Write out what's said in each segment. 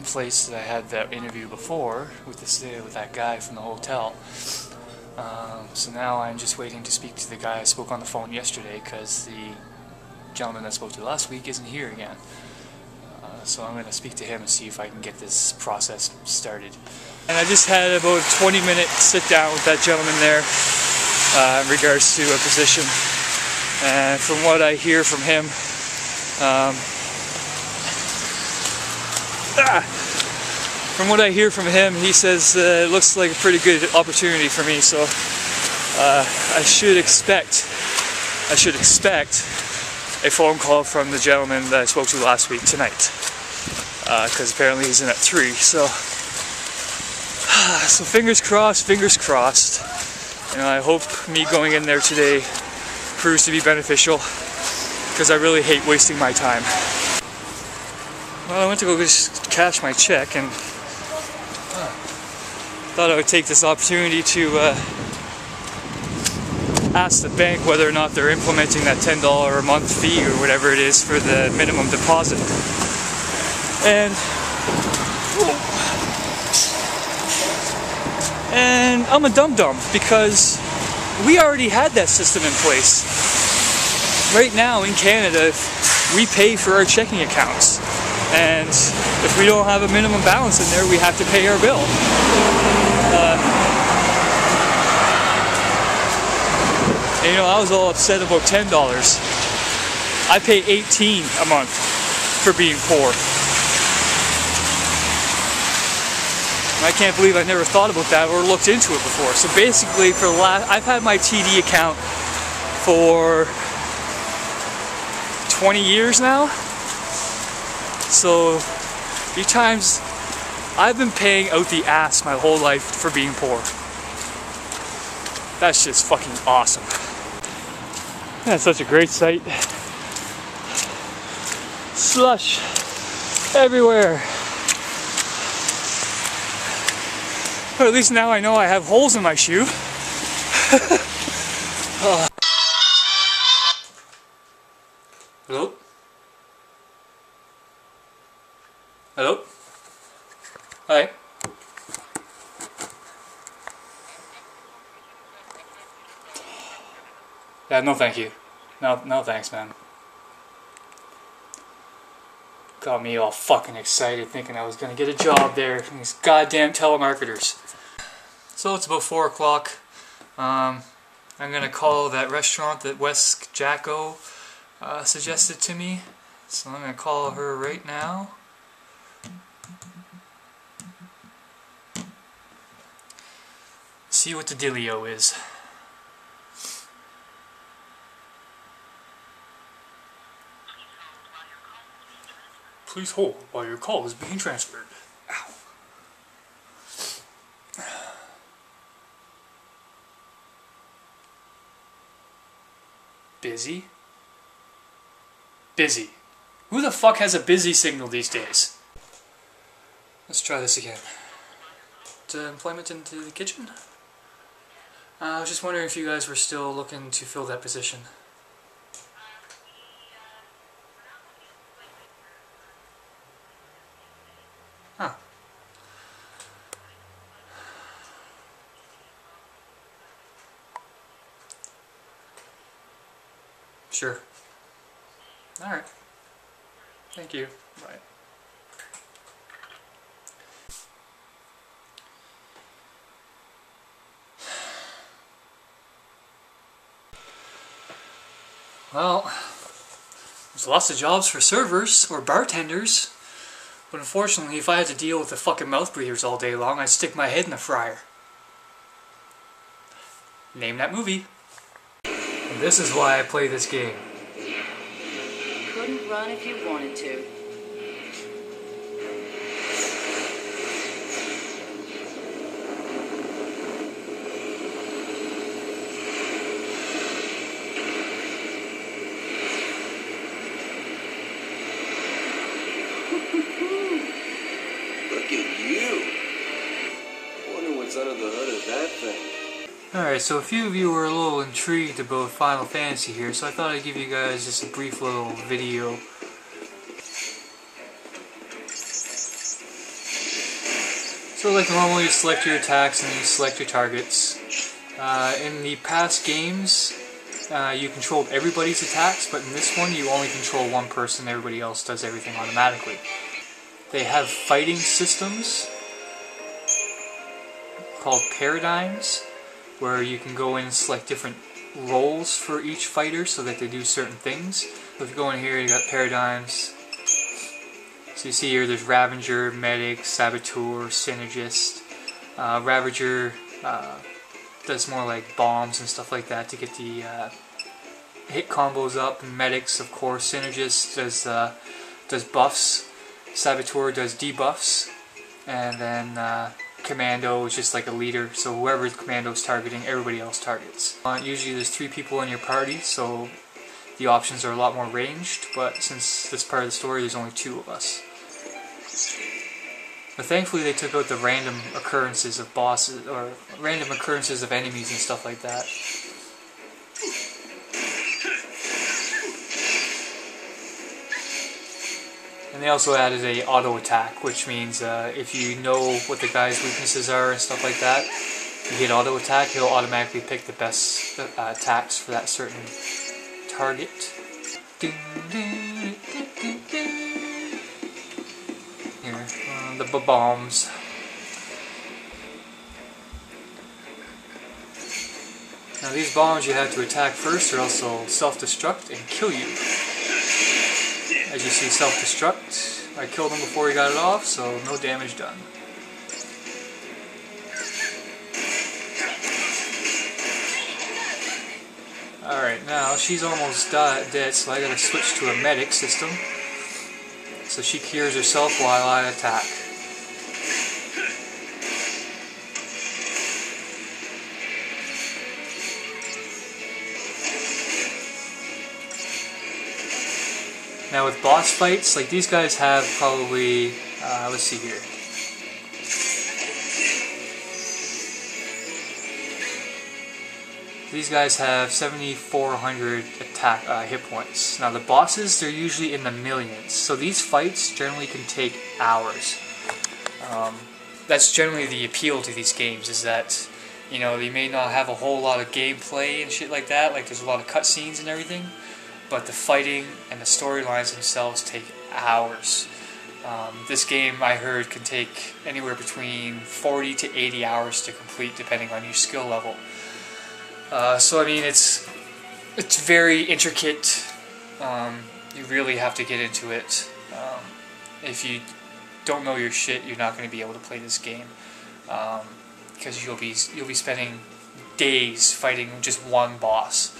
same place that I had that interview before with that guy from the hotel. So now I'm just waiting to speak to the guy I spoke on the phone yesterday, because the gentleman I spoke to last week isn't here again. So I'm going to speak to him and see if I can get this process started. And I just had about a 20-minute sit down with that gentleman there in regards to a position. And from what I hear from him, he says it looks like a pretty good opportunity for me. So I should expect a phone call from the gentleman that I spoke to last week tonight, because apparently he's in at 3. So fingers crossed. And I hope me going in there today proves to be beneficial, because I really hate wasting my time. Well, I went to go just cash my check, and thought I would take this opportunity to ask the bank whether or not they're implementing that $10 a month fee or whatever it is for the minimum deposit. And I'm a dum-dum, because we already had that system in place. Right now in Canada, we pay for our checking accounts, and if we don't have a minimum balance in there, we have to pay our bill. And, you know, I was all upset about $10. I pay $18 a month for being poor. I can't believe I never thought about that or looked into it before. So basically, I've had my TD account for 20 years now. So 3 times I've been paying out the ass my whole life for being poor. That's just fucking awesome. That's such a great sight. Slush everywhere. But at least now I know I have holes in my shoe. Hello? Hello? Hi. Yeah, no thank you. No thanks, man. Got me all fucking excited thinking I was gonna get a job there from these goddamn telemarketers. So it's about 4 o'clock. I'm gonna call that restaurant that Wes Jacko suggested to me. So I'm gonna call her right now. See what the dealio is. Please hold while your call is being transferred. Ow. Busy? Busy. Who the fuck has a busy signal these days? Let's try this again. Employment into the kitchen? I was just wondering if you guys were still looking to fill that position. Huh. Sure. Alright. Thank you. Bye. Well, there's lots of jobs for servers or bartenders, but unfortunately if I had to deal with the fucking mouth breathers all day long, I'd stick my head in the fryer. Name that movie. And this is why I play this game. Couldn't run if you wanted to. Look at you. Wonder what's under the hood of that thing. Alright, so a few of you were a little intrigued about Final Fantasy here, so I thought I'd give you guys just a brief little video. So like normal, you select your attacks and then you select your targets. In the past games, you controlled everybody's attacks, but in this one you only control one person, everybody else does everything automatically. They have fighting systems called paradigms, where you can go in and select different roles for each fighter so that they do certain things. So if you go in here, you got paradigms. So you see here there's Ravager, Medic, Saboteur, Synergist. Ravager does more like bombs and stuff like that to get the hit combos up. And Medics, of course. Synergist does buffs. Saboteur does debuffs. And then Commando is just like a leader, so whoever the Commando is targeting, everybody else targets. Usually there's 3 people in your party, so the options are a lot more ranged, but since this part of the story there's only 2 of us. But thankfully they took out the random occurrences of bosses, or random occurrences of enemies and stuff like that. And they also added a auto attack, which means if you know what the guy's weaknesses are and stuff like that, you hit auto attack, he'll automatically pick the best attacks for that certain target. Here, the bombs. Now these bombs you have to attack first, or else they'll self-destruct and kill you. As you see, self-destruct. I killed him before he got it off, so no damage done. Alright, now she's almost dead, so I gotta switch to a medic system. So she cures herself while I attack. Now with boss fights, like these guys have probably, let's see here. These guys have 7,400 attack hit points. Now the bosses, they're usually in the millions. So these fights generally can take hours. That's generally the appeal to these games, is that, you know, they may not have a whole lot of gameplay and shit like that, like there's a lot of cutscenes and everything, but the fighting and the storylines themselves take hours. This game, I heard, can take anywhere between 40 to 80 hours to complete, depending on your skill level. So I mean, it's very intricate. You really have to get into it. If you don't know your shit, you're not going to be able to play this game, because you'll be spending days fighting just one boss.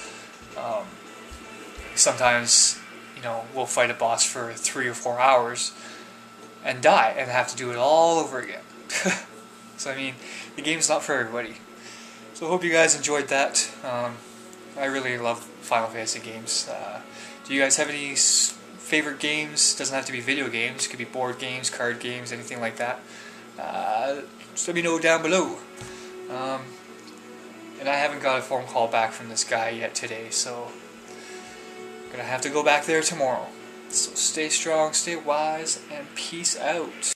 Sometimes, you know, we'll fight a boss for 3 or 4 hours and die and have to do it all over again. So I mean, the game's not for everybody. So I hope you guys enjoyed that. I really love Final Fantasy games. Do you guys have any favorite games? Doesn't have to be video games. It could be board games, card games, anything like that. Just let me know down below. And I haven't got a phone call back from this guy yet today, so I'm gonna have to go back there tomorrow. So stay strong, stay wise, and peace out.